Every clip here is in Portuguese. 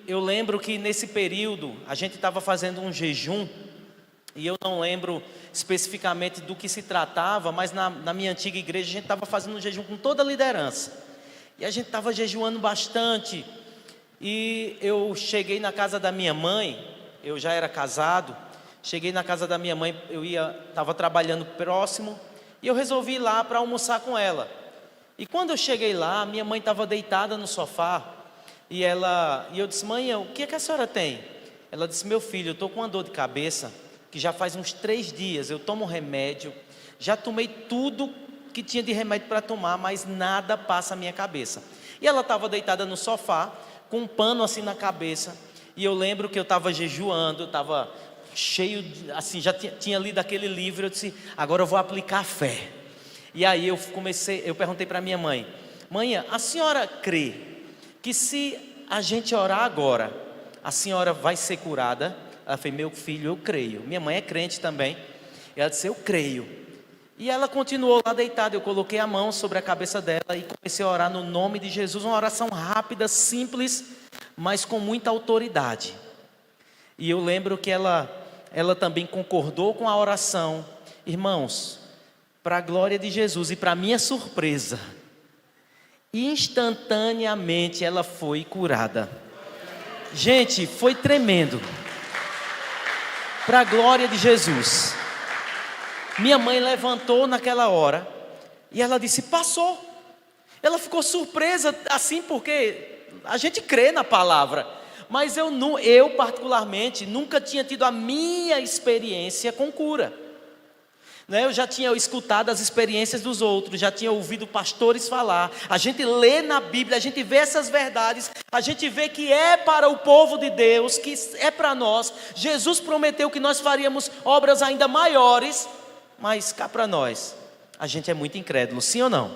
eu lembro que nesse período a gente estava fazendo um jejum, e eu não lembro especificamente do que se tratava, mas na minha antiga igreja a gente estava fazendo um jejum com toda a liderança. E a gente estava jejuando bastante. E eu cheguei na casa da minha mãe, eu já era casado. Cheguei na casa da minha mãe, estava trabalhando próximo, e eu resolvi ir lá para almoçar com ela. E quando eu cheguei lá, minha mãe estava deitada no sofá, e eu disse: mãe, o que é que a senhora tem? Ela disse: meu filho, eu estou com uma dor de cabeça, que já faz uns 3 dias, eu tomo remédio, já tomei tudo que tinha de remédio para tomar, mas nada passa a minha cabeça. E ela estava deitada no sofá, com um pano assim na cabeça, e eu lembro que eu estava jejuando, estava cheio, assim, já tinha lido aquele livro, eu disse: agora eu vou aplicar a fé. E aí eu perguntei para minha mãe: mãe, a senhora crê que se a gente orar agora, a senhora vai ser curada? Ela falou: meu filho, eu creio. Minha mãe é crente também. Ela disse: eu creio. E ela continuou lá deitada. Eu coloquei a mão sobre a cabeça dela e comecei a orar no nome de Jesus. Uma oração rápida, simples, mas com muita autoridade. E eu lembro que ela também concordou com a oração. Irmãos, para a glória de Jesus e para minha surpresa, instantaneamente ela foi curada. Gente, foi tremendo. Para a glória de Jesus. Minha mãe levantou naquela hora e ela disse: passou. Ela ficou surpresa assim, porque a gente crê na palavra, mas eu particularmente nunca tinha tido a minha experiência com cura. Eu já tinha escutado as experiências dos outros, já tinha ouvido pastores falar. A gente lê na Bíblia, a gente vê essas verdades, a gente vê que é para o povo de Deus, que é para nós. Jesus prometeu que nós faríamos obras ainda maiores, mas cá para nós, a gente é muito incrédulo, sim ou não?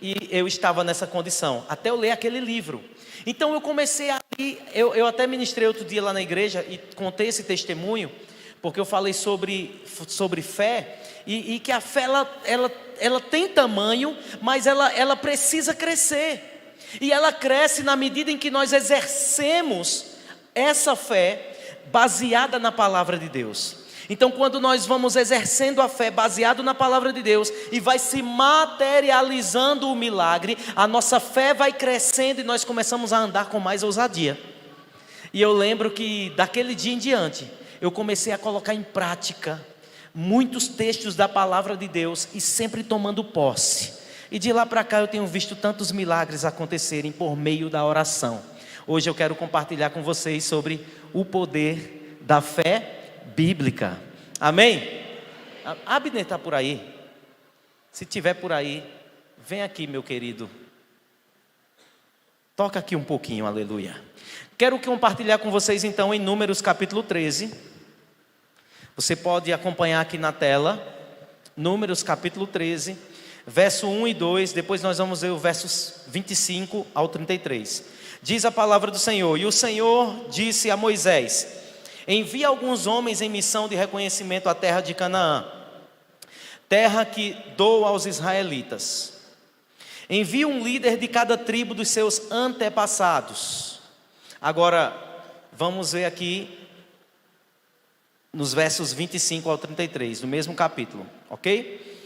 E eu estava nessa condição, até eu ler aquele livro. Então eu comecei a ir, eu até ministrei outro dia lá na igreja e contei esse testemunho, porque eu falei sobre fé, e que a fé ela tem tamanho, mas ela precisa crescer. E ela cresce na medida em que nós exercemos essa fé baseada na palavra de Deus. Então, quando nós vamos exercendo a fé baseado na palavra de Deus e vai se materializando o milagre, a nossa fé vai crescendo e nós começamos a andar com mais ousadia. E eu lembro que daquele dia em diante, eu comecei a colocar em prática muitos textos da palavra de Deus e sempre tomando posse. E de lá para cá eu tenho visto tantos milagres acontecerem por meio da oração. Hoje eu quero compartilhar com vocês sobre o poder da fé bíblica. Amém? Abner está por aí? Se tiver por aí, vem aqui, meu querido. Toca aqui um pouquinho, aleluia. Quero compartilhar com vocês então em Números capítulo 13. Você pode acompanhar aqui na tela, Números capítulo 13, verso 1 e 2, depois nós vamos ver os versos 25 ao 33. Diz a palavra do Senhor: e o Senhor disse a Moisés: envia alguns homens em missão de reconhecimento à terra de Canaã, terra que dou aos israelitas. Envia um líder de cada tribo dos seus antepassados. Agora, vamos ver aqui nos versos 25 ao 33, do mesmo capítulo, ok?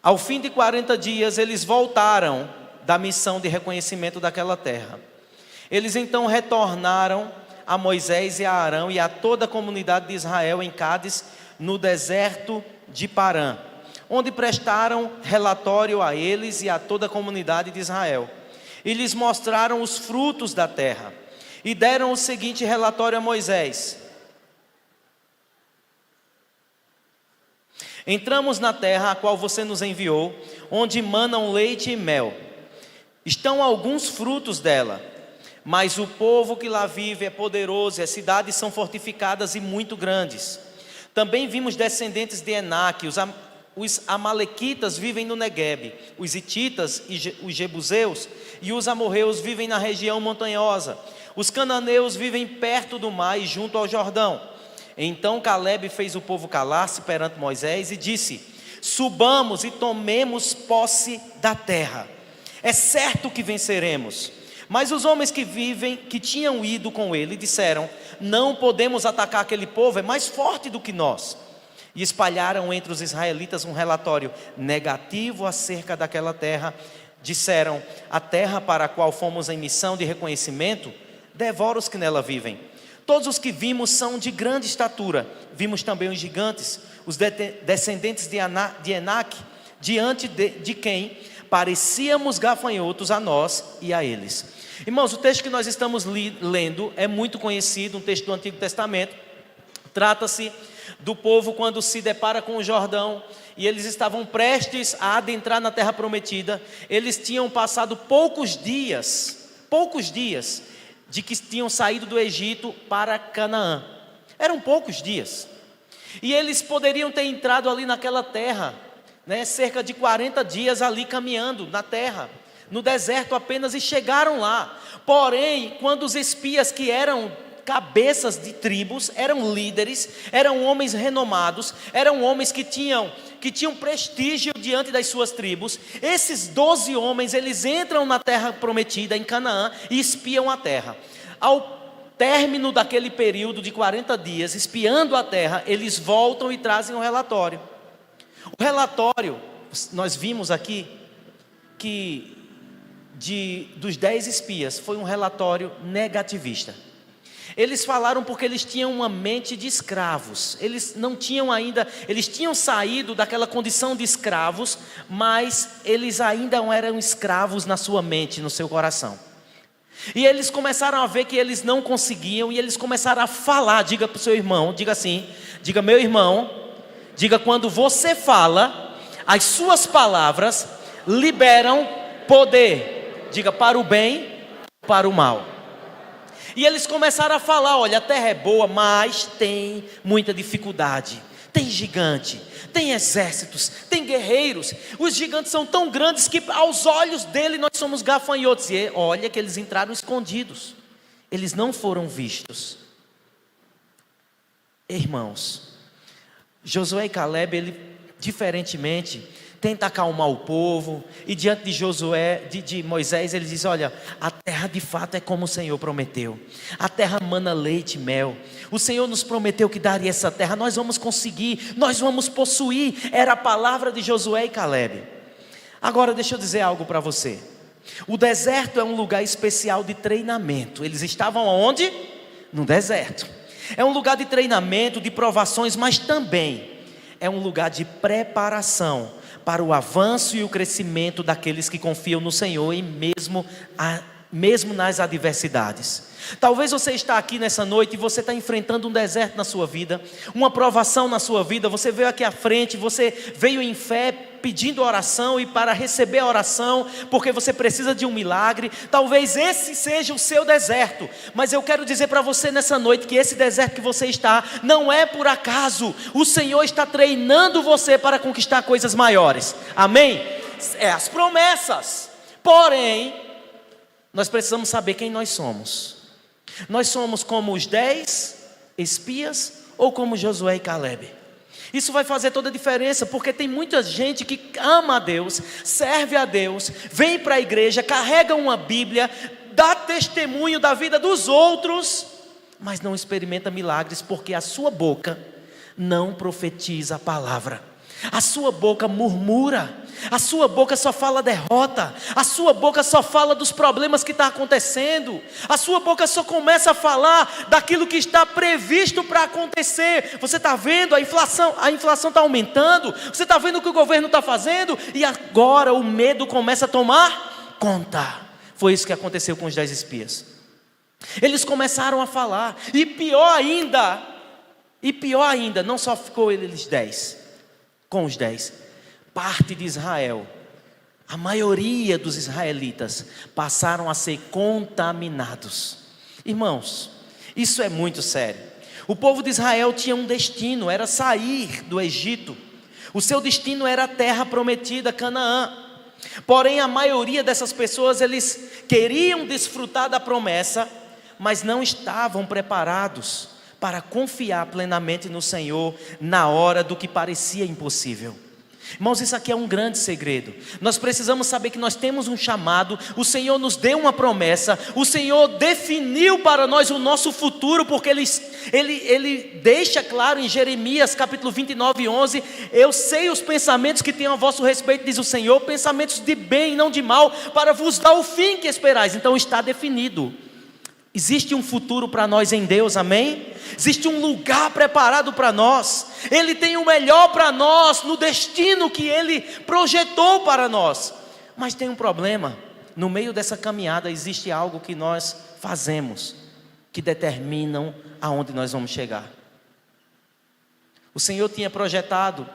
Ao fim de 40 dias, eles voltaram da missão de reconhecimento daquela terra. Eles então retornaram a Moisés e a Arão e a toda a comunidade de Israel em Cádiz, no deserto de Parã, onde prestaram relatório a eles e a toda a comunidade de Israel. E lhes mostraram os frutos da terra, e deram o seguinte relatório a Moisés: entramos na terra a qual você nos enviou, onde manam leite e mel. Estão alguns frutos dela, mas o povo que lá vive é poderoso, e as cidades são fortificadas e muito grandes. Também vimos descendentes de Enaque, os amalequitas vivem no Neguebe, os hititas e os jebuseus e os amorreus vivem na região montanhosa. Os cananeus vivem perto do mar e junto ao Jordão. Então Calebe fez o povo calar-se perante Moisés e disse: subamos e tomemos posse da terra. É certo que venceremos, Mas os homens que tinham ido com ele, disseram: não podemos atacar aquele povo, é mais forte do que nós. E espalharam entre os israelitas um relatório negativo acerca daquela terra. Disseram: a terra para a qual fomos em missão de reconhecimento devora os que nela vivem. Todos os que vimos são de grande estatura. Vimos também os gigantes, os descendentes de Enaque, diante de quem parecíamos gafanhotos a nós e a eles. Irmãos, o texto que nós estamos lendo é muito conhecido, um texto do Antigo Testamento. Trata-se do povo quando se depara com o Jordão e eles estavam prestes a adentrar na terra prometida. Eles tinham passado poucos dias de que tinham saído do Egito para Canaã. Eram poucos dias. E eles poderiam ter entrado ali naquela terra, cerca de 40 dias ali caminhando na terra, no deserto apenas, e chegaram lá. Porém, quando os espias, que eram cabeças de tribos, eram líderes, eram homens renomados, eram homens que tinham prestígio diante das suas tribos, esses 12 homens, eles entram na terra prometida, em Canaã, e espiam a terra. Ao término daquele período de 40 dias, espiando a terra, eles voltam e trazem um relatório. O relatório, nós vimos aqui, que dos 10 espias, foi um relatório negativista. Eles falaram porque eles tinham uma mente de escravos. Eles não tinham ainda, eles tinham saído daquela condição de escravos, mas eles ainda eram escravos na sua mente, no seu coração. E eles começaram a ver que eles não conseguiam, e eles começaram a falar. Diga para o seu irmão, diga assim, diga: meu irmão, diga: quando você fala, as suas palavras liberam poder. Diga: para o bem, para o mal. E eles começaram a falar: olha, a terra é boa, mas tem muita dificuldade. Tem gigante, tem exércitos, tem guerreiros. Os gigantes são tão grandes que aos olhos dele nós somos gafanhotos. E olha que eles entraram escondidos, eles não foram vistos. Irmãos, Josué e Caleb, ele diferentemente tenta acalmar o povo, e diante de Moisés, ele diz: olha, a terra de fato é como o Senhor prometeu, a terra mana leite e mel, o Senhor nos prometeu que daria essa terra, nós vamos conseguir, nós vamos possuir. Era a palavra de Josué e Caleb. Agora deixa eu dizer algo para você. O deserto é um lugar especial de treinamento. Eles estavam onde? No deserto. É um lugar de treinamento, de provações, mas também é um lugar de preparação para o avanço e o crescimento daqueles que confiam no Senhor, e mesmo nas adversidades. Talvez você está aqui nessa noite e você está enfrentando um deserto na sua vida, uma provação na sua vida. Você veio aqui à frente, você veio em fé pedindo oração e para receber a oração, porque você precisa de um milagre. Talvez esse seja o seu deserto, mas eu quero dizer para você nessa noite que esse deserto que você está não é por acaso. O Senhor está treinando você para conquistar coisas maiores. Amém? É as promessas. Porém, nós precisamos saber quem nós somos. Nós somos como os 10 espias ou como Josué e Caleb? Isso vai fazer toda a diferença, porque tem muita gente que ama a Deus, serve a Deus, vem para a igreja, carrega uma Bíblia, dá testemunho da vida dos outros, mas não experimenta milagres, porque a sua boca não profetiza a palavra. A sua boca murmura, a sua boca só fala derrota, a sua boca só fala dos problemas que estão acontecendo, a sua boca só começa a falar daquilo que está previsto para acontecer. Você está vendo a inflação está aumentando, você está vendo o que o governo está fazendo, e agora o medo começa a tomar conta. Foi isso que aconteceu com os 10 espias. Eles começaram a falar, e pior ainda, não só ficou eles 10, com os 10, parte de Israel, a maioria dos israelitas passaram a ser contaminados. Irmãos, isso é muito sério. O povo de Israel tinha um destino, era sair do Egito. O seu destino era a terra prometida, Canaã. Porém, a maioria dessas pessoas, eles queriam desfrutar da promessa, mas não estavam preparados para confiar plenamente no Senhor na hora do que parecia impossível. Irmãos, isso aqui é um grande segredo. Nós precisamos saber que nós temos um chamado, o Senhor nos deu uma promessa, o Senhor definiu para nós o nosso futuro, porque Ele deixa claro em Jeremias capítulo 29, 11, eu sei os pensamentos que tenho a vosso respeito, diz o Senhor, pensamentos de bem e não de mal, para vos dar o fim que esperais. Então está definido. Existe um futuro para nós em Deus, amém? Existe um lugar preparado para nós. Ele tem o melhor para nós, no destino que Ele projetou para nós. Mas tem um problema, no meio dessa caminhada existe algo que nós fazemos, que determinam aonde nós vamos chegar. O Senhor tinha projetado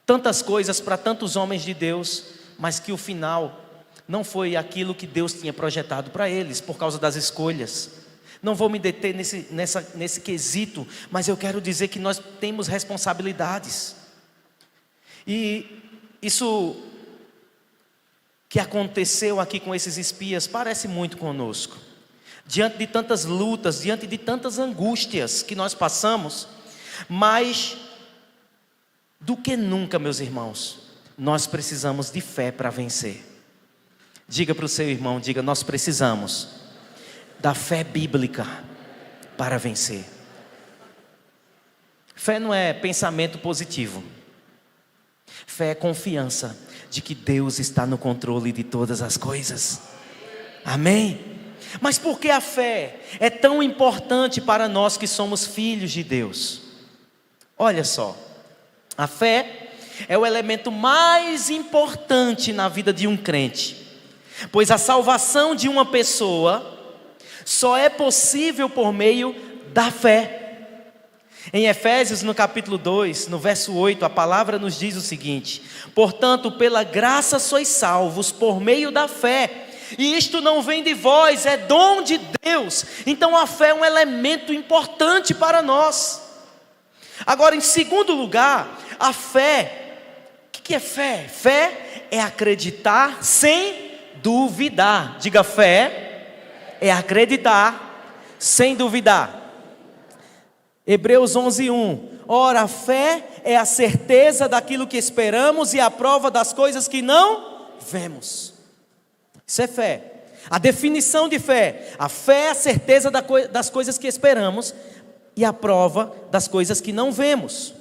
tantas coisas para tantos homens de Deus, mas que o final não foi aquilo que Deus tinha projetado para eles, por causa das escolhas. Não vou me deter nesse quesito, mas eu quero dizer que nós temos responsabilidades. E isso que aconteceu aqui com esses espias parece muito conosco. Diante de tantas lutas, diante de tantas angústias que nós passamos, mas do que nunca, meus irmãos, nós precisamos de fé para vencer. Diga para o seu irmão, diga, nós precisamos da fé bíblica para vencer. Fé não é pensamento positivo. Fé é confiança de que Deus está no controle de todas as coisas. Amém? Mas por que a fé é tão importante para nós que somos filhos de Deus? Olha só, a fé é o elemento mais importante na vida de um crente. Pois a salvação de uma pessoa só é possível por meio da fé. Em Efésios, no capítulo 2, no verso 8, a palavra nos diz o seguinte: portanto, pela graça sois salvos por meio da fé, e isto não vem de vós, é dom de Deus. Então a fé é um elemento importante para nós. Agora, em segundo lugar, a fé, o que é fé? Fé é acreditar sem duvidar. Diga, fé é acreditar sem duvidar. Hebreus 11:1. Ora, a fé é a certeza daquilo que esperamos e a prova das coisas que não vemos. Isso é fé. A definição de fé: a fé é a certeza das coisas que esperamos e a prova das coisas que não vemos.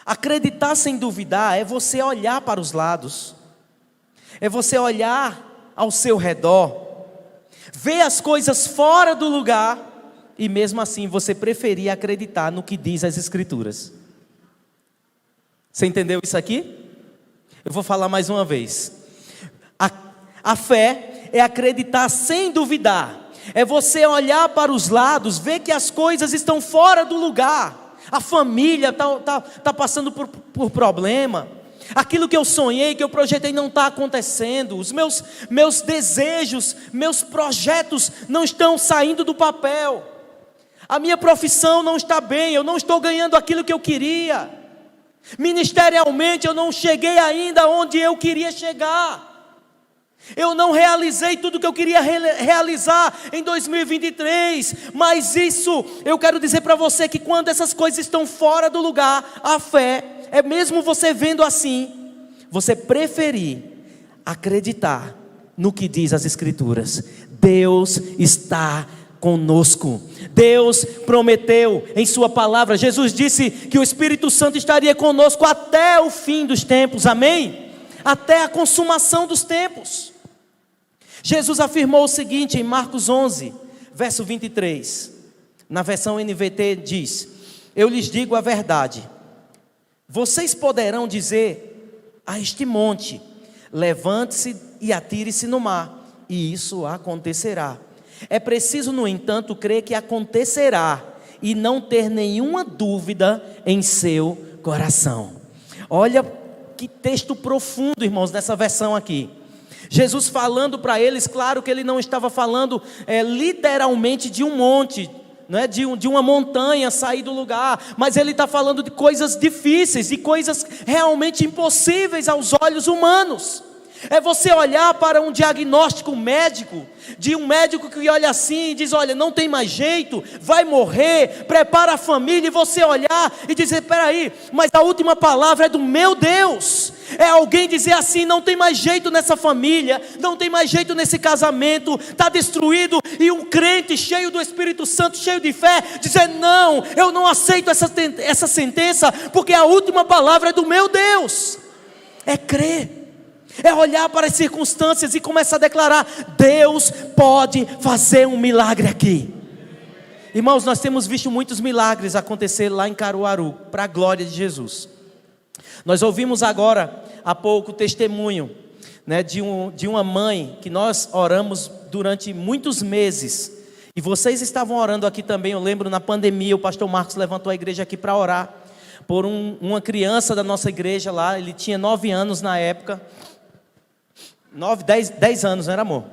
Acreditar sem duvidar é você olhar para os lados, é você olhar ao seu redor, ver as coisas fora do lugar e mesmo assim você preferir acreditar no que diz as Escrituras. Você entendeu isso aqui? Eu vou falar mais uma vez. A fé é acreditar sem duvidar, é você olhar para os lados, ver que as coisas estão fora do lugar, a família está passando por problema, aquilo que eu sonhei, que eu projetei não está acontecendo, os meus desejos, meus projetos não estão saindo do papel, a minha profissão não está bem, eu não estou ganhando aquilo que eu queria, ministerialmente eu não cheguei ainda onde eu queria chegar, eu não realizei tudo que eu queria realizar em 2023, mas isso, eu quero dizer para você que quando essas coisas estão fora do lugar, a fé é mesmo você vendo assim, você preferir acreditar no que diz as Escrituras. Deus está conosco. Deus prometeu em sua palavra. Jesus disse que o Espírito Santo estaria conosco até o fim dos tempos, amém? Até a consumação dos tempos. Jesus afirmou o seguinte em Marcos 11, verso 23. Na versão NVT diz: eu lhes digo a verdade, vocês poderão dizer a este monte: levante-se e atire-se no mar, e isso acontecerá. É preciso, no entanto, crer que acontecerá e não ter nenhuma dúvida em seu coração. Olha que texto profundo, irmãos, nessa versão aqui. Jesus falando para eles, claro que ele não estava falando literalmente de um monte, não é? de uma montanha sair do lugar, mas ele está falando de coisas difíceis, de coisas realmente impossíveis aos olhos humanos. É você olhar para um diagnóstico médico, de um médico que olha assim e diz: olha, não tem mais jeito, vai morrer, prepara a família, e você olhar e dizer: peraí, mas a última palavra é do meu Deus. É alguém dizer assim: não tem mais jeito nessa família, não tem mais jeito nesse casamento, está destruído, e um crente cheio do Espírito Santo, cheio de fé, dizer: não, eu não aceito essa sentença, porque a última palavra é do meu Deus. É crer. É olhar para as circunstâncias e começar a declarar: Deus pode fazer um milagre aqui. Irmãos, nós temos visto muitos milagres acontecer lá em Caruaru, para a glória de Jesus. Nós ouvimos agora, há pouco, o testemunho, né, de uma mãe que nós oramos durante muitos meses. E vocês estavam orando aqui também. Eu lembro, na pandemia, o pastor Marcos levantou a igreja aqui para orar por uma criança da nossa igreja lá. Ele tinha 9 anos na época. 10 anos, não era, amor?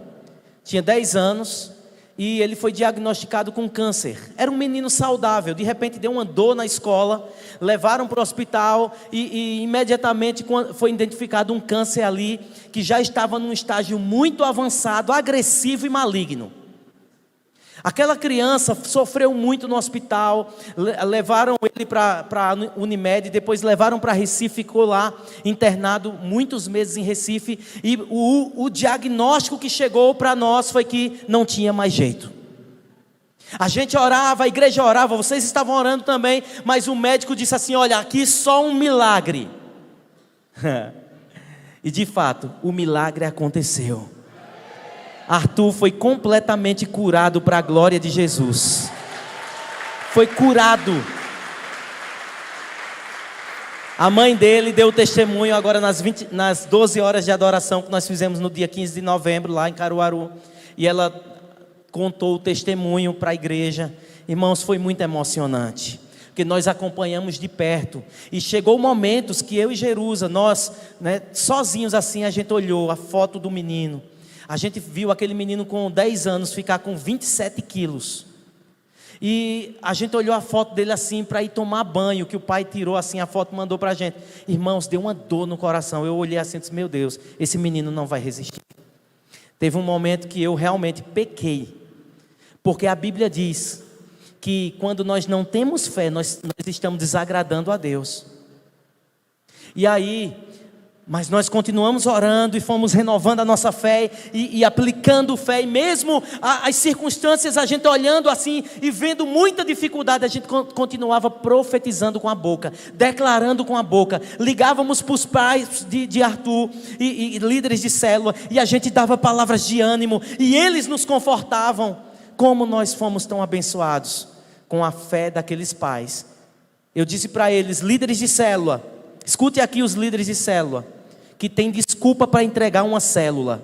Tinha 10 anos e ele foi diagnosticado com câncer. Era um menino saudável, de repente deu uma dor na escola, levaram para o hospital e imediatamente foi identificado um câncer ali, que já estava num estágio muito avançado, agressivo e maligno. Aquela criança sofreu muito no hospital, levaram ele para a Unimed, depois levaram para Recife, ficou lá internado muitos meses em Recife, e o diagnóstico que chegou para nós foi que não tinha mais jeito. A gente orava, a igreja orava, vocês estavam orando também, mas o médico disse assim: olha, aqui só um milagre. E de fato, o milagre aconteceu. Arthur foi completamente curado para a glória de Jesus. Foi curado. A mãe dele deu testemunho agora nas 12 horas de adoração que nós fizemos no dia 15 de novembro lá em Caruaru. E ela contou o testemunho para a igreja. Irmãos, foi muito emocionante, porque nós acompanhamos de perto. E chegou momentos que eu e Jerusa, nós, né, sozinhos assim, a gente olhou a foto do menino. A gente viu aquele menino com 10 anos ficar com 27 quilos. E a gente olhou a foto dele assim para ir tomar banho, que o pai tirou assim, a foto mandou para a gente. Irmãos, deu uma dor no coração. Eu olhei assim e disse: meu Deus, esse menino não vai resistir. Teve um momento que eu realmente pequei. Porque a Bíblia diz que quando nós não temos fé, nós estamos desagradando a Deus. E aí... mas nós continuamos orando e fomos renovando a nossa fé e aplicando fé. E mesmo as circunstâncias, a gente olhando assim e vendo muita dificuldade, a gente continuava profetizando com a boca, declarando com a boca. Ligávamos para os pais de Arthur e líderes de célula, e a gente dava palavras de ânimo, e eles nos confortavam. Como nós fomos tão abençoados com a fé daqueles pais. Eu disse para eles: líderes de célula, escute aqui os líderes de célula que tem desculpa para entregar uma célula.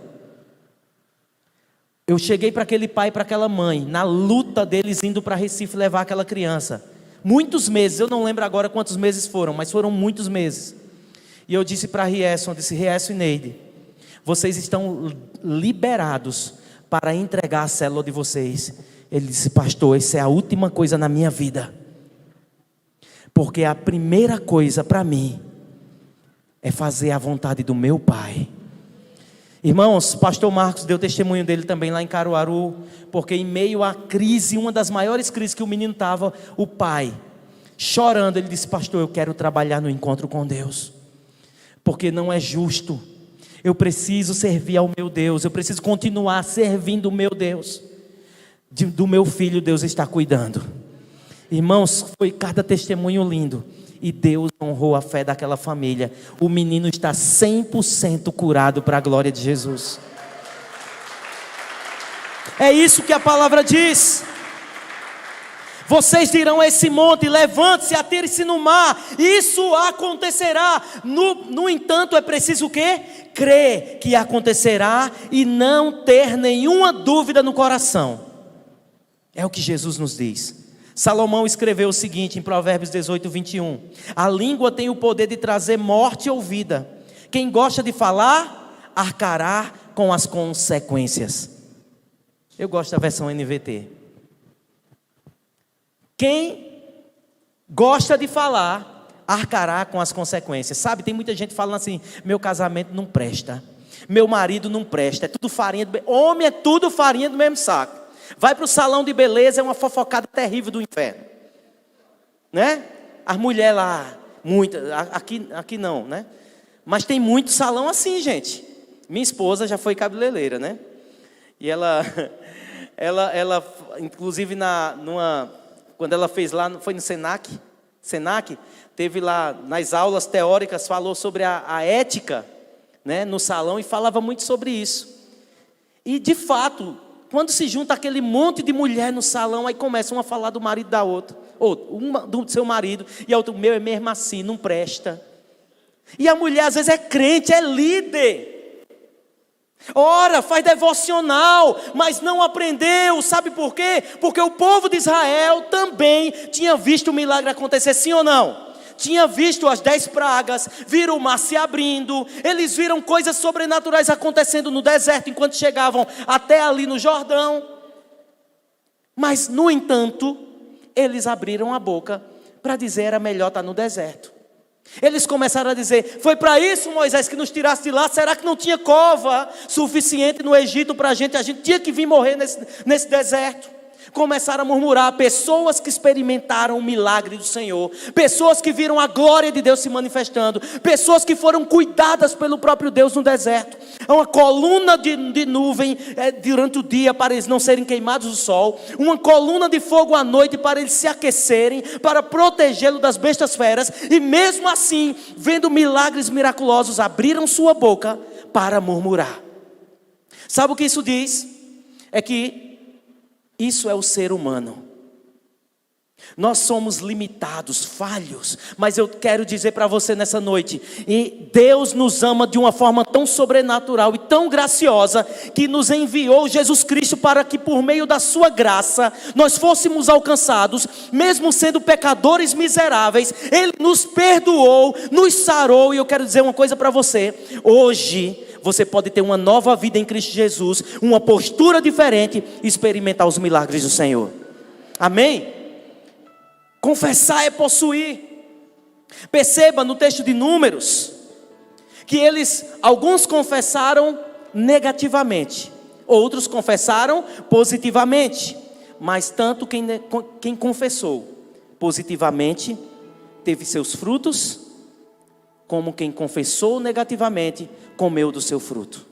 Eu cheguei para aquele pai e para aquela mãe, na luta deles indo para Recife levar aquela criança. Muitos meses, eu não lembro agora quantos meses foram, mas foram muitos meses. E eu disse para Rieson, eu disse: Rieson e Neide, vocês estão liberados para entregar a célula de vocês. Ele disse: pastor, essa é a última coisa na minha vida. Porque a primeira coisa para mim é fazer a vontade do meu Pai. Irmãos, pastor Marcos deu testemunho dele também lá em Caruaru, porque em meio à crise, uma das maiores crises que o menino estava, o pai, chorando, ele disse: pastor, eu quero trabalhar no encontro com Deus, porque não é justo, eu preciso servir ao meu Deus, eu preciso continuar servindo o meu Deus, do meu filho Deus está cuidando. Irmãos, foi cada testemunho lindo. E Deus honrou a fé daquela família. O menino está 100% curado para a glória de Jesus. É isso que a palavra diz. Vocês dirão a esse monte: levante-se, atire-se no mar. Isso acontecerá. No entanto, é preciso o quê? Crer que acontecerá e não ter nenhuma dúvida no coração. É o que Jesus nos diz. Salomão escreveu o seguinte em Provérbios 18, 21. A língua tem o poder de trazer morte ou vida. Quem gosta de falar, arcará com as consequências. Eu gosto da versão NVT. Quem gosta de falar, arcará com as consequências. Sabe, tem muita gente falando assim: meu casamento não presta, Meu marido não presta, é tudo farinha homem é tudo farinha do mesmo saco. Vai para o salão de beleza, é uma fofocada terrível do inferno, né? As mulheres lá, muitas, aqui não, né? Mas tem muito salão assim, gente. Minha esposa já foi cabeleireira, né? E ela inclusive quando ela fez lá, foi no Senac, teve lá nas aulas teóricas, falou sobre a ética, né, no salão, e falava muito sobre isso. E de fato, quando se junta aquele monte de mulher no salão, aí começam a falar do marido da outra, ou uma do seu marido, e a outra, o meu é mesmo assim, não presta. E a mulher às vezes é crente, é líder, ora, faz devocional, mas não aprendeu. Sabe por quê? Porque o povo de Israel também tinha visto o milagre acontecer, sim ou não? Tinha visto as 10 pragas, viram o mar se abrindo, eles viram coisas sobrenaturais acontecendo no deserto, enquanto chegavam até ali no Jordão. Mas no entanto, eles abriram a boca para dizer era melhor estar no deserto. Eles começaram a dizer, foi para isso, Moisés, que nos tirasse de lá? Será que não tinha cova suficiente no Egito para a gente tinha que vir morrer nesse deserto? Começaram a murmurar, pessoas que experimentaram o milagre do Senhor, pessoas que viram a glória de Deus se manifestando, pessoas que foram cuidadas pelo próprio Deus no deserto. Uma coluna de nuvem durante o dia para eles não serem queimados do sol, uma coluna de fogo à noite para eles se aquecerem, para protegê-lo das bestas feras, e mesmo assim, vendo milagres miraculosos, abriram sua boca para murmurar. Sabe o que isso diz? É que isso é o ser humano. Nós somos limitados, falhos, mas eu quero dizer para você nessa noite, e Deus nos ama de uma forma tão sobrenatural e tão graciosa, que nos enviou Jesus Cristo para que por meio da sua graça, nós fôssemos alcançados, mesmo sendo pecadores miseráveis. Ele nos perdoou, nos sarou. E eu quero dizer uma coisa para você, hoje você pode ter uma nova vida em Cristo Jesus, uma postura diferente, e experimentar os milagres do Senhor. Amém? Confessar é possuir. Perceba no texto de Números, que alguns confessaram negativamente, outros confessaram positivamente. Mas tanto quem confessou positivamente, teve seus frutos, como quem confessou negativamente, comeu do seu fruto.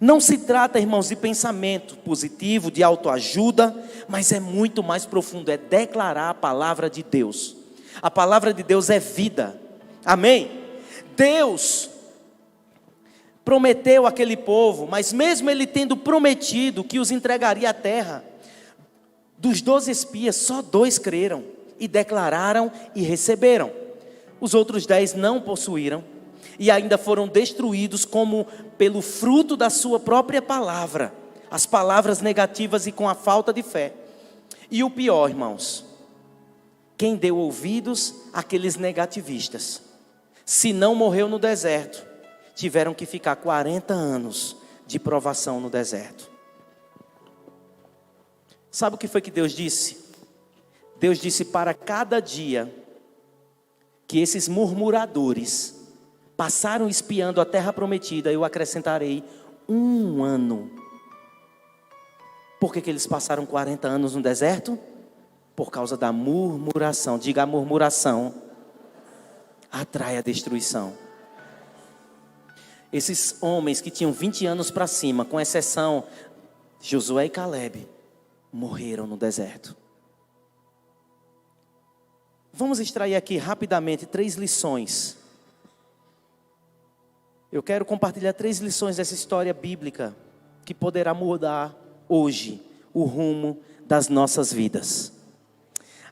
Não se trata, irmãos, de pensamento positivo, de autoajuda, mas é muito mais profundo, é declarar a palavra de Deus. A palavra de Deus é vida, amém? Deus prometeu àquele povo, mas mesmo ele tendo prometido que os entregaria à terra, dos 12 espias, só 2 creram, e declararam e receberam. Os outros 10 não possuíram, e ainda foram destruídos como pelo fruto da sua própria palavra, as palavras negativas e com a falta de fé. E o pior, irmãos, quem deu ouvidos àqueles negativistas, se não morreu no deserto, tiveram que ficar 40 anos de provação no deserto. Sabe o que foi que Deus disse? Deus disse para cada dia que esses murmuradores passaram espiando a terra prometida, eu acrescentarei 1 ano. Por que eles passaram 40 anos no deserto? Por causa da murmuração. Diga, a murmuração atrai a destruição. Esses homens que tinham 20 anos para cima, com exceção Josué e Caleb, morreram no deserto. Vamos extrair aqui rapidamente 3 lições. Eu quero compartilhar 3 lições dessa história bíblica que poderá mudar hoje o rumo das nossas vidas.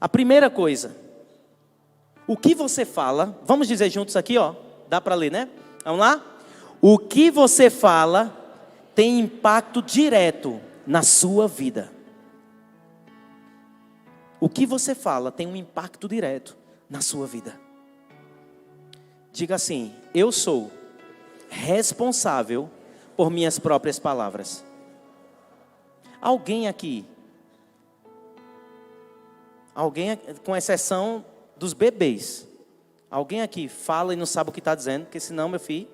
A primeira coisa, o que você fala, vamos dizer juntos aqui, ó, dá para ler, né? Vamos lá? O que você fala tem impacto direto na sua vida. O que você fala tem um impacto direto na sua vida. Diga assim, eu sou responsável por minhas próprias palavras. Alguém aqui, com exceção dos bebês, alguém aqui fala e não sabe o que está dizendo, porque senão, meu filho,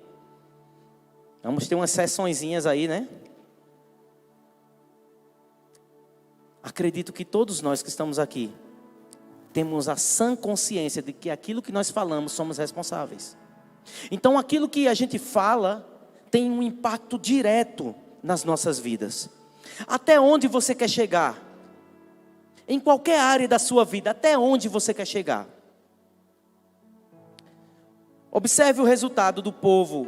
Vamos ter umas sessõezinhas aí, né? Acredito que todos nós que estamos aqui temos a sã consciência de que aquilo que nós falamos somos responsáveis. Então aquilo que a gente fala tem um impacto direto nas nossas vidas. Até onde você quer chegar? Em qualquer área da sua vida, até onde você quer chegar? Observe o resultado do povo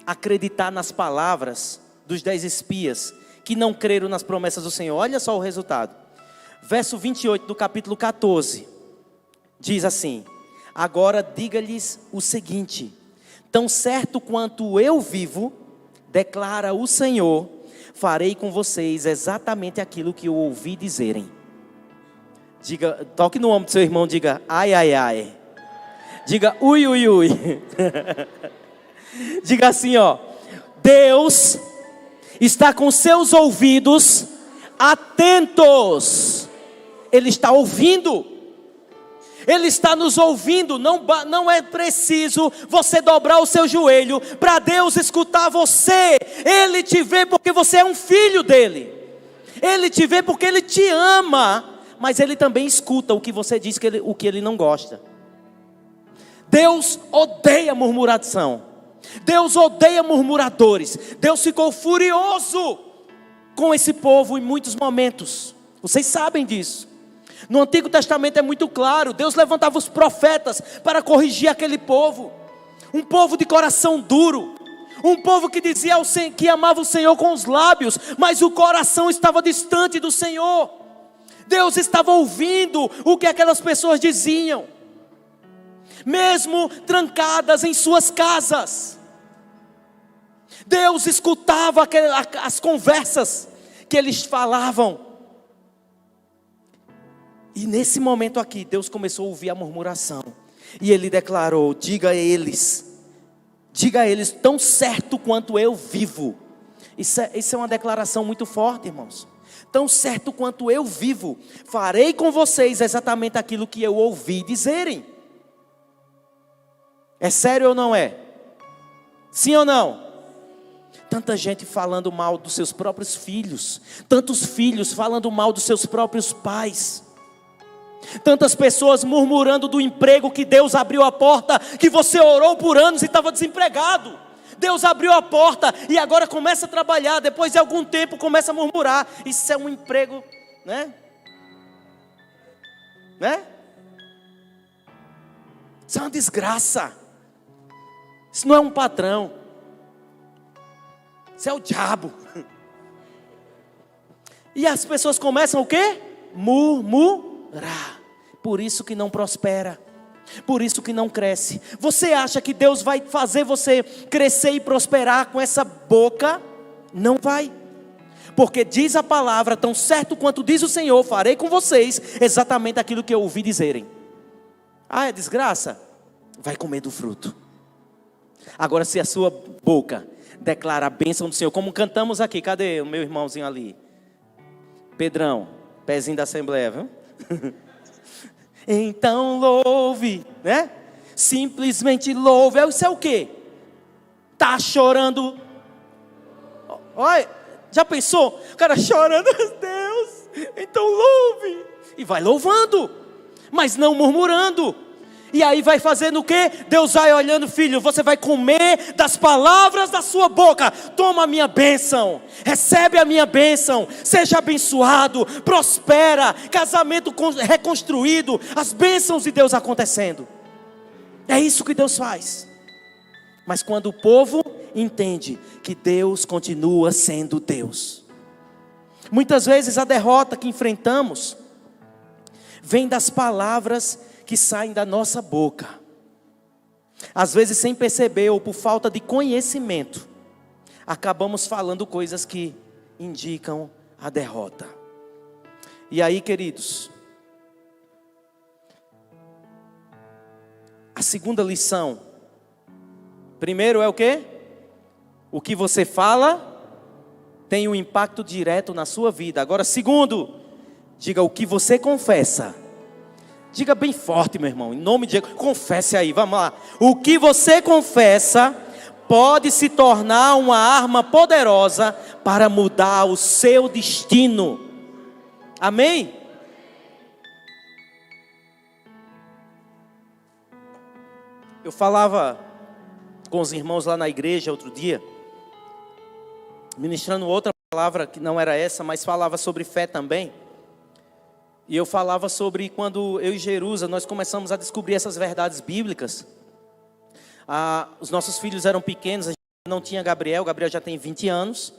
acreditar nas palavras dos 10 espias que não creram nas promessas do Senhor. Olha só o resultado. Verso 28 do capítulo 14. Diz assim: agora diga-lhes o seguinte: tão certo quanto eu vivo, declara o Senhor, farei com vocês exatamente aquilo que eu ouvi dizerem. Diga, toque no ombro do seu irmão, diga ai, ai, ai. Diga ui, ui, ui. Diga assim, ó: Deus está com seus ouvidos atentos. Ele está ouvindo. Ele está nos ouvindo. Não é preciso você dobrar o seu joelho para Deus escutar você. Ele te vê porque você é um filho dele. Ele te vê porque ele te ama. Mas ele também escuta o que você diz, o que ele não gosta. Deus odeia murmuração. Deus odeia murmuradores. Deus ficou furioso com esse povo em muitos momentos. Vocês sabem disso. No Antigo Testamento é muito claro. Deus levantava os profetas para corrigir aquele povo. Um povo de coração duro. Um povo que dizia que amava o Senhor com os lábios, mas o coração estava distante do Senhor. Deus estava ouvindo o que aquelas pessoas diziam, mesmo trancadas em suas casas. Deus escutava as conversas que eles falavam. E nesse momento aqui, Deus começou a ouvir a murmuração. E Ele declarou: diga a eles, tão certo quanto eu vivo. Isso é uma declaração muito forte, irmãos. Tão certo quanto eu vivo, farei com vocês exatamente aquilo que eu ouvi dizerem. É sério ou não é? Sim ou não? Tanta gente falando mal dos seus próprios filhos. Tantos filhos falando mal dos seus próprios pais. Tantas pessoas murmurando do emprego que Deus abriu a porta, que você orou por anos e estava desempregado. Deus abriu a porta e agora começa a trabalhar. Depois de algum tempo começa a murmurar. Isso é um emprego, né? Isso é uma desgraça. Isso não é um patrão. Isso é o diabo. E as pessoas começam o quê? Murmurar. Por isso que não prospera. Por isso que não cresce. Você acha que Deus vai fazer você crescer e prosperar com essa boca? Não vai. Porque diz a palavra: tão certo quanto diz o Senhor, farei com vocês exatamente aquilo que eu ouvi dizerem. Ah, é desgraça? Vai comer do fruto. Agora, se a sua boca declara a bênção do Senhor, como cantamos aqui. Cadê o meu irmãozinho ali? Pedrão, pezinho da Assembleia, viu? Então louve, né? Simplesmente louve. Isso é o quê? Tá chorando. Olha, já pensou? O cara chorando, Deus, então louve. E vai louvando, mas não murmurando. E aí vai fazendo o quê? Deus vai olhando: filho, você vai comer das palavras da sua boca. Toma a minha bênção, recebe a minha bênção, seja abençoado, prospera, casamento reconstruído, as bênçãos de Deus acontecendo. É isso que Deus faz. Mas quando o povo entende que Deus continua sendo Deus, muitas vezes a derrota que enfrentamos vem das palavras que saem da nossa boca. Às vezes sem perceber ou por falta de conhecimento, acabamos falando coisas que indicam a derrota. E aí, queridos, a segunda lição. Primeiro é o quê? O que você fala tem um impacto direto na sua vida. Agora, segundo, diga: o que você confessa. Diga bem forte, meu irmão, em nome de Jesus, confesse aí, vamos lá. O que você confessa pode se tornar uma arma poderosa para mudar o seu destino. Amém? Eu falava com os irmãos lá na igreja outro dia, ministrando outra palavra que não era essa, mas falava sobre fé também. E eu falava sobre quando eu e Jerusa, nós começamos a descobrir essas verdades bíblicas. Os nossos filhos eram pequenos, a gente não tinha Gabriel já tem 20 anos.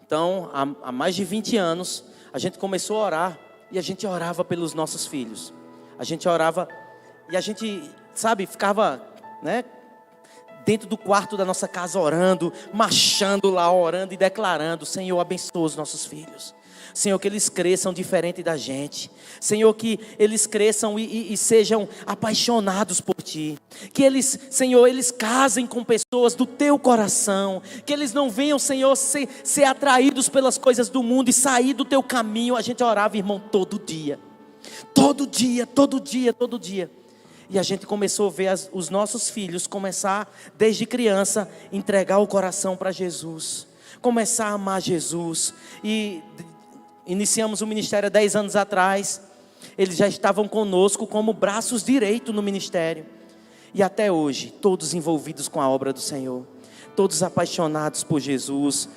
Então, há mais de 20 anos, a gente começou a orar. E a gente orava pelos nossos filhos. A gente orava e a gente, ficava, dentro do quarto da nossa casa orando, marchando lá, orando e declarando: Senhor, abençoa os nossos filhos. Senhor, que eles cresçam diferente da gente. Senhor, que eles cresçam e sejam apaixonados por Ti. Que eles, Senhor, eles casem com pessoas do Teu coração. Que eles não venham, Senhor, ser atraídos pelas coisas do mundo e sair do Teu caminho. A gente orava, irmão, todo dia. Todo dia, todo dia, todo dia. E a gente começou a ver os nossos filhos começar, desde criança, entregar o coração para Jesus. Começar a amar Jesus. E iniciamos o ministério há 10 anos atrás. Eles já estavam conosco como braços direitos no ministério. E até hoje, todos envolvidos com a obra do Senhor. Todos apaixonados por Jesus,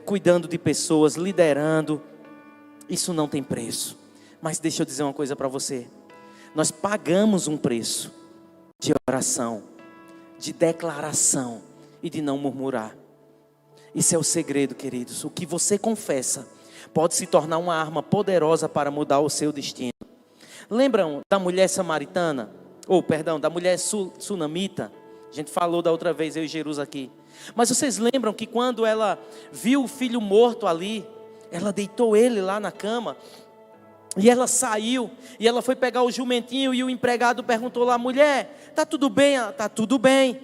cuidando de pessoas, liderando. Isso não tem preço. Mas deixa eu dizer uma coisa para você. Nós pagamos um preço de oração, de declaração e de não murmurar. Isso é o segredo, queridos. O que você confessa pode se tornar uma arma poderosa para mudar o seu destino. Lembram da mulher samaritana? Da mulher sunamita? A gente falou da outra vez, eu e Jerusa aqui. Mas vocês lembram que quando ela viu o filho morto ali, ela deitou ele lá na cama, e ela saiu, e ela foi pegar o jumentinho, e o empregado perguntou lá: mulher, tá tudo bem? Tá tudo bem.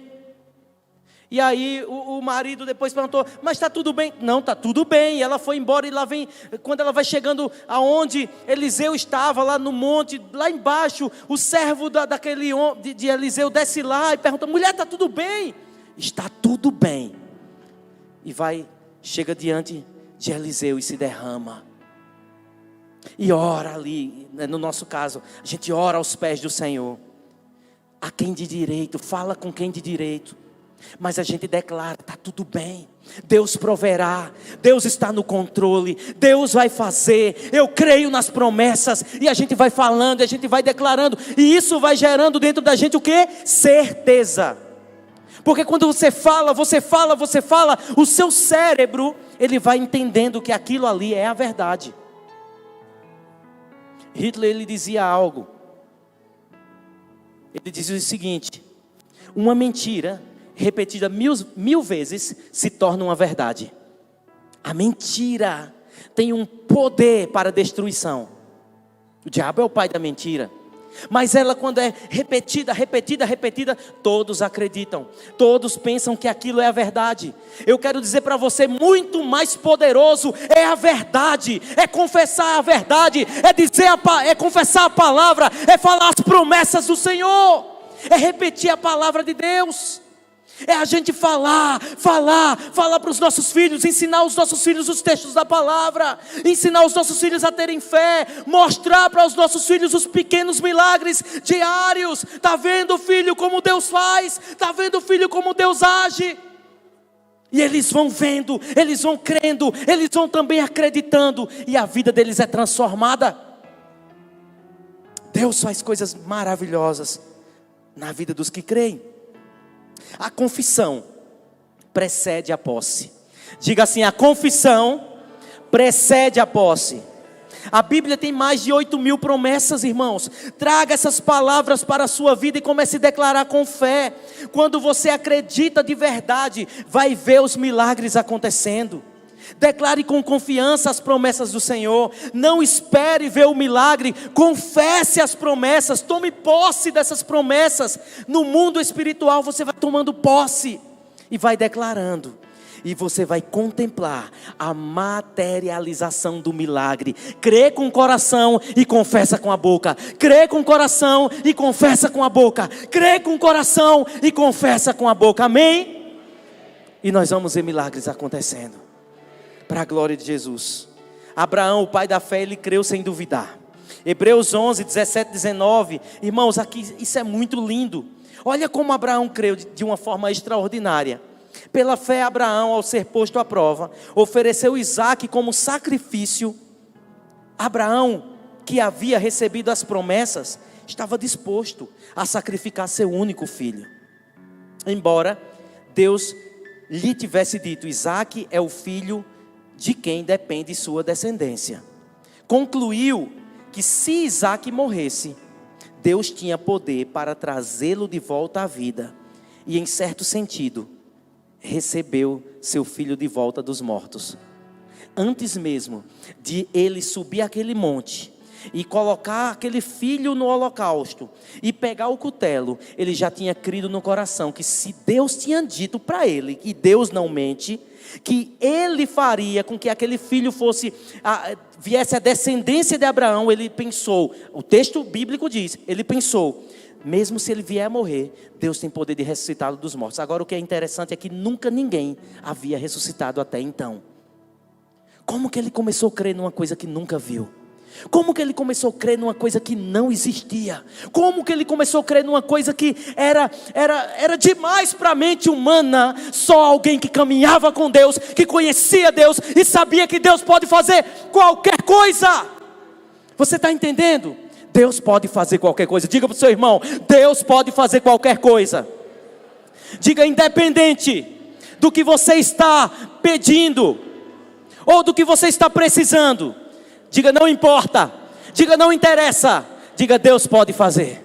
E aí o marido depois perguntou: mas está tudo bem? Não, está tudo bem. E ela foi embora, e lá vem, quando ela vai chegando aonde Eliseu estava, lá no monte, lá embaixo, o servo de Eliseu desce lá e pergunta: mulher, está tudo bem? Está tudo bem. E chega diante de Eliseu e se derrama. E ora ali, no nosso caso, a gente ora aos pés do Senhor. A quem de direito, fala com quem de direito. Mas a gente declara: está tudo bem, Deus proverá, Deus está no controle, Deus vai fazer, eu creio nas promessas. E a gente vai falando, a gente vai declarando, e isso vai gerando dentro da gente o quê? Certeza. Porque quando você fala, o seu cérebro, ele vai entendendo que aquilo ali é a verdade. Hitler, ele dizia algo. Ele dizia o seguinte: uma mentira repetida mil vezes se torna uma verdade. A mentira tem um poder para destruição. O diabo é o pai da mentira. Mas ela, quando é repetida, todos acreditam. Todos pensam que aquilo é a verdade. Eu quero dizer para você, muito mais poderoso é a verdade. É confessar a verdade. É confessar a palavra. É falar as promessas do Senhor. É repetir a palavra de Deus. É a gente falar para os nossos filhos, ensinar os nossos filhos os textos da palavra, ensinar os nossos filhos a terem fé, mostrar para os nossos filhos os pequenos milagres diários. Está vendo, filho, como Deus faz? Está vendo, filho, como Deus age? E eles vão vendo, eles vão crendo, eles vão também acreditando, e a vida deles é transformada. Deus faz coisas maravilhosas na vida dos que creem. A confissão precede a posse. Diga assim: a confissão precede a posse. A Bíblia tem mais de 8.000 promessas, irmãos. Traga essas palavras para a sua vida e comece a declarar com fé. Quando você acredita de verdade, vai ver os milagres acontecendo. Declare com confiança as promessas do Senhor. Não espere ver o milagre. Confesse as promessas. Tome posse dessas promessas. No mundo espiritual você vai tomando posse e vai declarando. E você vai contemplar a materialização do milagre. Crê com o coração e confessa com a boca. Crê com o coração e confessa com a boca. Crê com o coração e confessa com a boca. Amém? E nós vamos ver milagres acontecendo. Para a glória de Jesus. Abraão, o pai da fé, ele creu sem duvidar. Hebreus 11, 17, 19. Irmãos, aqui isso é muito lindo. Olha como Abraão creu de uma forma extraordinária. Pela fé, Abraão, ao ser posto à prova, ofereceu Isaque como sacrifício. Abraão, que havia recebido as promessas, estava disposto a sacrificar seu único filho. Embora Deus lhe tivesse dito: Isaque é o filho de quem depende sua descendência. Concluiu que se Isaque morresse, Deus tinha poder para trazê-lo de volta à vida. E em certo sentido, recebeu seu filho de volta dos mortos. Antes mesmo de ele subir aquele monte e colocar aquele filho no holocausto e pegar o cutelo, ele já tinha crido no coração que se Deus tinha dito para ele, e Deus não mente, que ele faria com que aquele filho viesse a descendência de Abraão, ele pensou, o texto bíblico diz, ele pensou, mesmo se ele vier a morrer, Deus tem poder de ressuscitá-lo dos mortos. Agora o que é interessante é que nunca ninguém havia ressuscitado até então. Como que ele começou a crer numa coisa que nunca viu? Como que ele começou a crer numa coisa que não existia? Como que ele começou a crer numa coisa que era demais para a mente humana? Só alguém que caminhava com Deus, que conhecia Deus e sabia que Deus pode fazer qualquer coisa. Você está entendendo? Deus pode fazer qualquer coisa. Diga para o seu irmão: Deus pode fazer qualquer coisa. Diga: independente do que você está pedindo ou do que você está precisando, diga: não importa. Diga: não interessa. Diga: Deus pode fazer.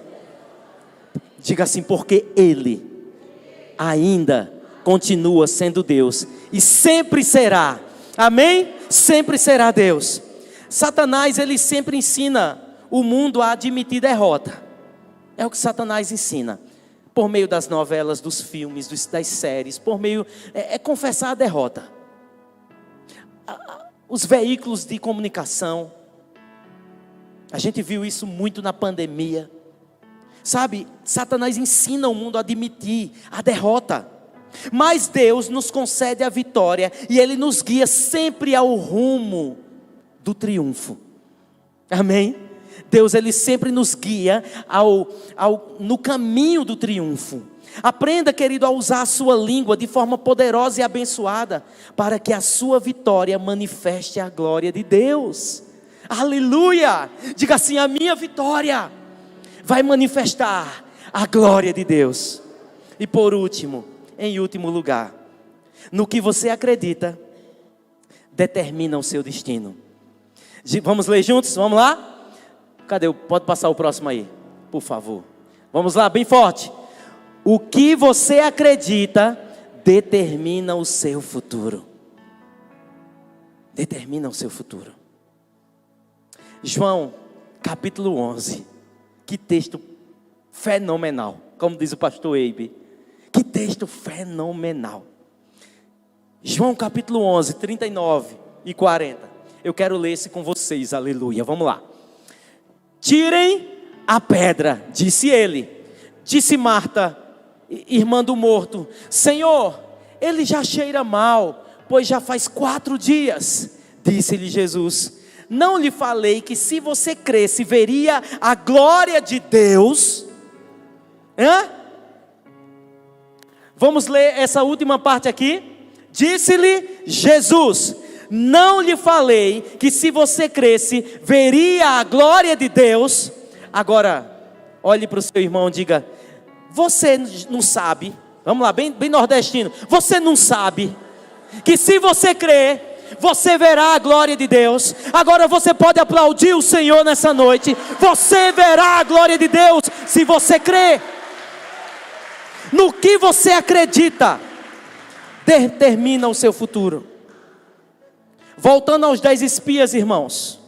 Diga assim: porque Ele ainda continua sendo Deus e sempre será. Amém? Sempre será Deus. Satanás, ele sempre ensina o mundo a admitir derrota. É o que Satanás ensina. Por meio das novelas, dos filmes, das séries. Por meio, confessar a derrota. Os veículos de comunicação. A gente viu isso muito na pandemia. Sabe, Satanás ensina o mundo a admitir a derrota. Mas Deus nos concede a vitória. E Ele nos guia sempre ao rumo do triunfo. Amém? Deus, Ele sempre nos guia no caminho do triunfo. Aprenda, querido, a usar a sua língua de forma poderosa e abençoada, para que a sua vitória manifeste a glória de Deus. Aleluia! Diga assim: a minha vitória vai manifestar a glória de Deus. E por último, em último lugar, no que você acredita, determina o seu destino. Vamos ler juntos? Vamos lá? Cadê? Pode passar o próximo aí, por favor. Vamos lá, bem forte. O que você acredita determina o seu futuro. Determina o seu futuro. João, capítulo 11. Que texto fenomenal. Como diz o pastor Eibe. Que texto fenomenal. João, capítulo 11, 39 e 40. Eu quero ler esse com vocês, aleluia. Vamos lá. Tirem a pedra, disse ele. Disse Marta, irmã do morto: Senhor, ele já cheira mal, pois já faz 4 dias. Disse-lhe Jesus: não lhe falei que se você cresce, veria a glória de Deus? Vamos ler essa última parte aqui. Disse-lhe Jesus: não lhe falei que se você cresce, veria a glória de Deus? Agora, olhe para o seu irmão e diga: você não sabe, vamos lá, bem nordestino, você não sabe que se você crer, você verá a glória de Deus? Agora você pode aplaudir o Senhor nessa noite. Você verá a glória de Deus se você crer. No que você acredita determina o seu futuro. Voltando aos 10 espias, irmãos.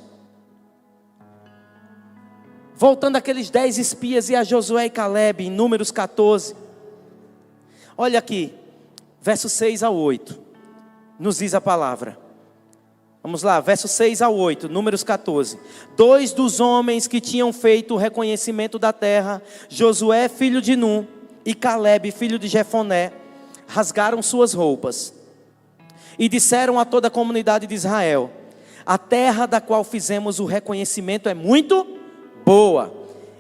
Voltando àqueles 10 espias e a Josué e Caleb, em Números 14. Olha aqui, versos 6 a 8. Nos diz a palavra. Vamos lá, versos 6 a 8, Números 14. 2 dos homens que tinham feito o reconhecimento da terra, Josué, filho de Num, e Caleb, filho de Jefoné, rasgaram suas roupas e disseram a toda a comunidade de Israel: a terra da qual fizemos o reconhecimento é muito boa,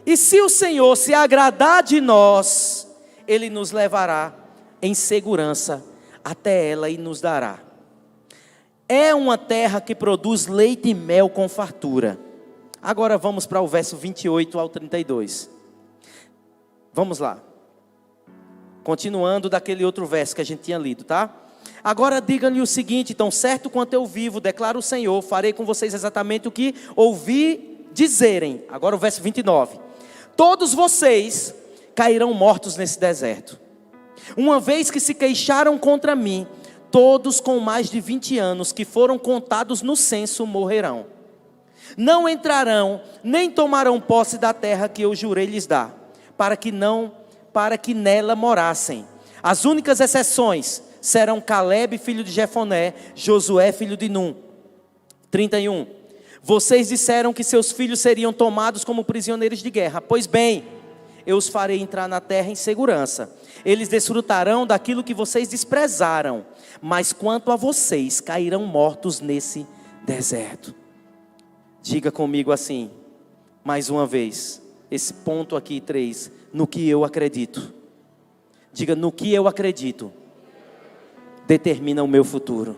e se o Senhor se agradar de nós, Ele nos levará em segurança até ela e nos dará. É uma terra que produz leite e mel com fartura. Agora vamos para o verso 28 ao 32. Vamos lá. Continuando daquele outro verso que a gente tinha lido, tá? Agora diga-lhe o seguinte: tão certo quanto eu vivo, declara o Senhor, farei com vocês exatamente o que ouvi dizerem. Agora o verso 29. Todos vocês cairão mortos nesse deserto. Uma vez que se queixaram contra mim, todos com mais de 20 anos que foram contados no censo morrerão. Não entrarão, nem tomarão posse da terra que eu jurei lhes dar, para que nela morassem. As únicas exceções serão Caleb, filho de Jefoné, Josué, filho de Num. 31. Vocês disseram que seus filhos seriam tomados como prisioneiros de guerra. Pois bem, eu os farei entrar na terra em segurança. Eles desfrutarão daquilo que vocês desprezaram. Mas quanto a vocês, cairão mortos nesse deserto. Diga comigo assim, mais uma vez, esse ponto aqui 3, no que eu acredito. Diga, no que eu acredito, determina o meu futuro.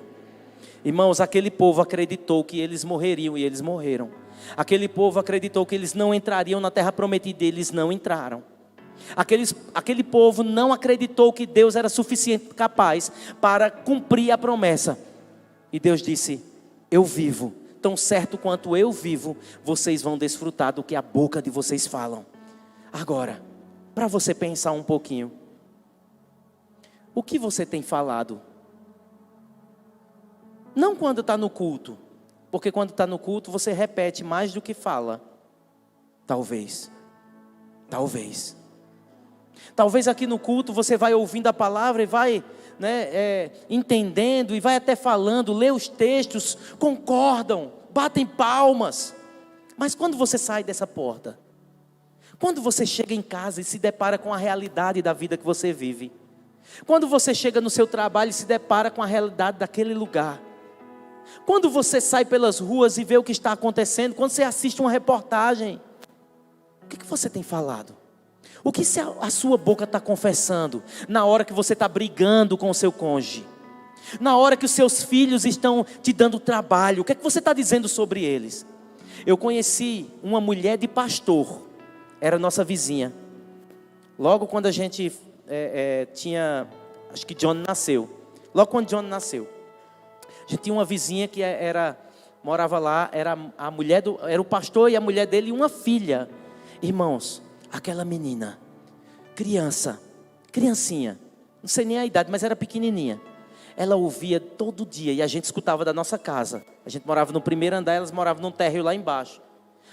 Irmãos, aquele povo acreditou que eles morreriam e eles morreram. Aquele povo acreditou que eles não entrariam na terra prometida e eles não entraram. Aquele povo não acreditou que Deus era suficiente capaz para cumprir a promessa. E Deus disse: eu vivo, tão certo quanto eu vivo, vocês vão desfrutar do que a boca de vocês falam. Agora, para você pensar um pouquinho, o que você tem falado? Não quando está no culto, porque quando está no culto você repete mais do que fala. Talvez aqui no culto você vai ouvindo a palavra e vai entendendo, e vai até falando, lê os textos, concordam, batem palmas. Mas quando você sai dessa porta, quando você chega em casa e se depara com a realidade da vida que você vive, quando você chega no seu trabalho e se depara com a realidade daquele lugar, quando você sai pelas ruas e vê o que está acontecendo, quando você assiste uma reportagem, o que você tem falado? O que a sua boca está confessando na hora que você está brigando com o seu cônjuge? Na hora que os seus filhos estão te dando trabalho, o que você está dizendo sobre eles? Eu conheci uma mulher de pastor, era nossa vizinha. Logo quando a gente tinha, acho que John nasceu. Logo quando John nasceu, a gente tinha uma vizinha que morava lá, era o pastor e a mulher dele e uma filha. Irmãos, aquela menina, criancinha, não sei nem a idade, mas era pequenininha. Ela ouvia todo dia e a gente escutava da nossa casa. A gente morava no primeiro andar, elas moravam num térreo lá embaixo.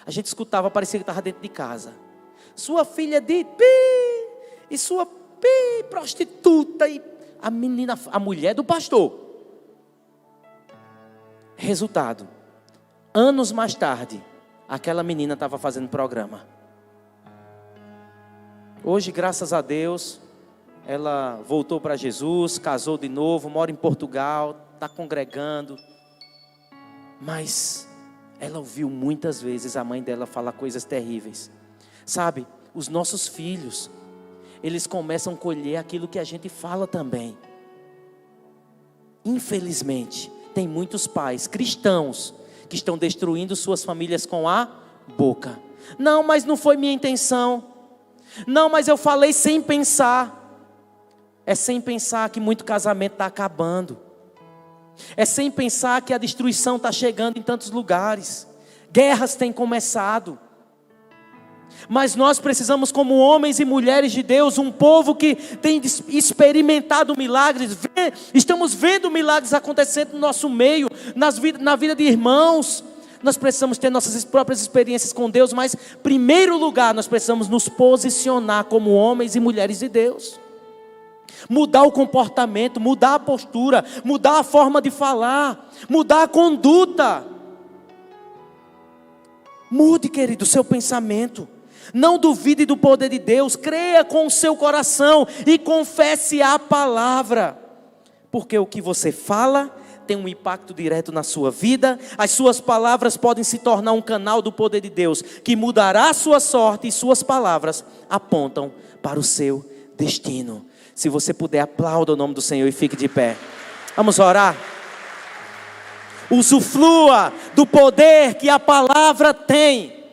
A gente escutava, parecia que estava dentro de casa. Sua filha de pi, e sua pi, prostituta, e a menina, a mulher do pastor. Resultado, anos mais tarde, aquela menina estava fazendo programa. Hoje, graças a Deus, ela voltou para Jesus, casou de novo, mora em Portugal, está congregando. Mas ela ouviu muitas vezes a mãe dela falar coisas terríveis. Sabe, os nossos filhos, eles começam a colher aquilo que a gente fala também. Infelizmente, tem muitos pais cristãos que estão destruindo suas famílias com a boca. Não, mas não foi minha intenção. Não, mas eu falei sem pensar. É sem pensar que muito casamento está acabando. É sem pensar que a destruição está chegando em tantos lugares. Guerras têm começado. Mas nós precisamos, como homens e mulheres de Deus, um povo que tem experimentado milagres, estamos vendo milagres acontecendo no nosso meio, na vida de irmãos. Nós precisamos ter nossas próprias experiências com Deus, mas em primeiro lugar nós precisamos nos posicionar como homens e mulheres de Deus. Mudar o comportamento, mudar a postura, mudar a forma de falar, mudar a conduta. Mude, querido, o seu pensamento. Não duvide do poder de Deus, creia com o seu coração e confesse a palavra. Porque o que você fala tem um impacto direto na sua vida. As suas palavras podem se tornar um canal do poder de Deus, que mudará a sua sorte, e suas palavras apontam para o seu destino. Se você puder, aplauda o nome do Senhor e fique de pé. Vamos orar. Usufrua do poder que a palavra tem.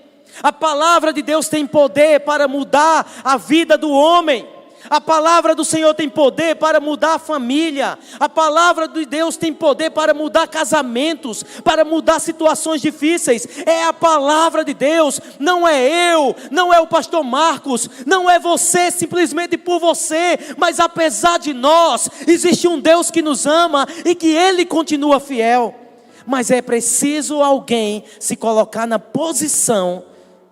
A palavra de Deus tem poder para mudar a vida do homem. A palavra do Senhor tem poder para mudar a família. A palavra de Deus tem poder para mudar casamentos, para mudar situações difíceis. É a palavra de Deus, não é eu, não é o pastor Marcos, não é você simplesmente por você, mas apesar de nós, existe um Deus que nos ama e que Ele continua fiel. Mas é preciso alguém se colocar na posição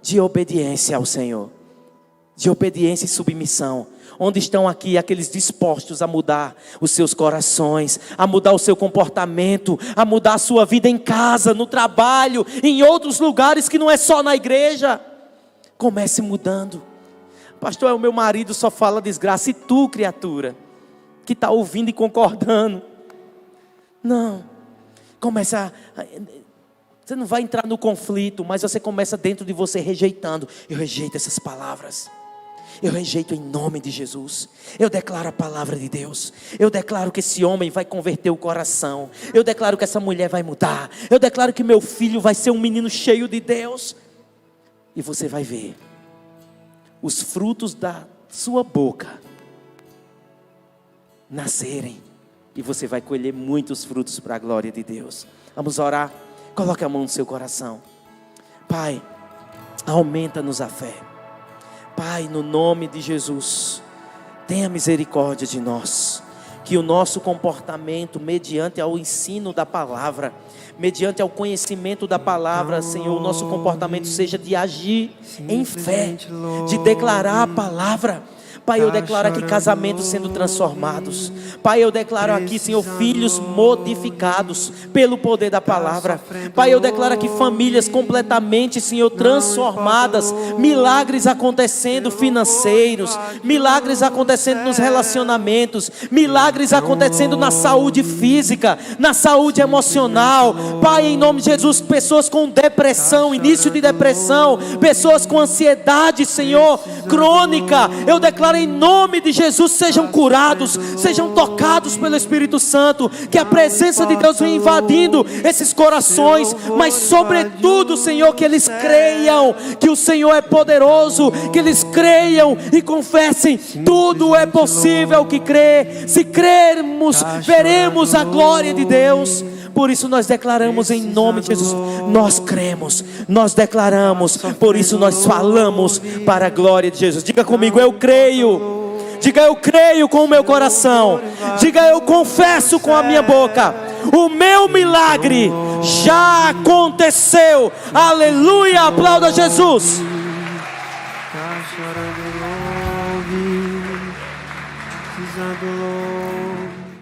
de obediência ao Senhor, de obediência e submissão. Onde estão aqui aqueles dispostos a mudar os seus corações, a mudar o seu comportamento, a mudar a sua vida em casa, no trabalho, em outros lugares que não é só na igreja? Comece mudando. Pastor, o meu marido só fala desgraça. E tu, criatura, que está ouvindo e concordando? Não. Você não vai entrar no conflito, mas você começa dentro de você rejeitando. Eu rejeito essas palavras. Eu rejeito em nome de Jesus. Eu declaro a palavra de Deus. Eu declaro que esse homem vai converter o coração. Eu declaro que essa mulher vai mudar. Eu declaro que meu filho vai ser um menino cheio de Deus. E você vai ver os frutos da sua boca nascerem. E você vai colher muitos frutos para a glória de Deus. Vamos orar. Coloque a mão no seu coração. Pai, aumenta-nos a fé. Pai, no nome de Jesus, tenha misericórdia de nós. Que o nosso comportamento, mediante ao ensino da palavra, mediante ao conhecimento da palavra, Senhor, o nosso comportamento seja de agir em fé, de declarar a palavra. Pai, eu declaro aqui casamentos sendo transformados. Pai, eu declaro aqui, Senhor, filhos modificados pelo poder da palavra. Pai, eu declaro aqui famílias completamente, Senhor, transformadas. Milagres acontecendo financeiros. Milagres acontecendo nos relacionamentos. Milagres acontecendo na saúde física, na saúde emocional. Pai, em nome de Jesus, pessoas com depressão, início de depressão. Pessoas com ansiedade, Senhor, crônica. Eu declaro em nome de Jesus, sejam curados, sejam tocados pelo Espírito Santo, que a presença de Deus venha invadindo esses corações, mas sobretudo, Senhor, que eles creiam que o Senhor é poderoso, que eles creiam e confessem, tudo é possível que crê. Se crermos, veremos a glória de Deus. Por isso nós declaramos em nome de Jesus. Nós cremos, nós declaramos. Por isso nós falamos para a glória de Jesus. Diga comigo, eu creio. Diga, eu creio com o meu coração. Diga, eu confesso com a minha boca. O meu milagre já aconteceu. Aleluia, aplauda Jesus. Tá chorando longe, pisando longe.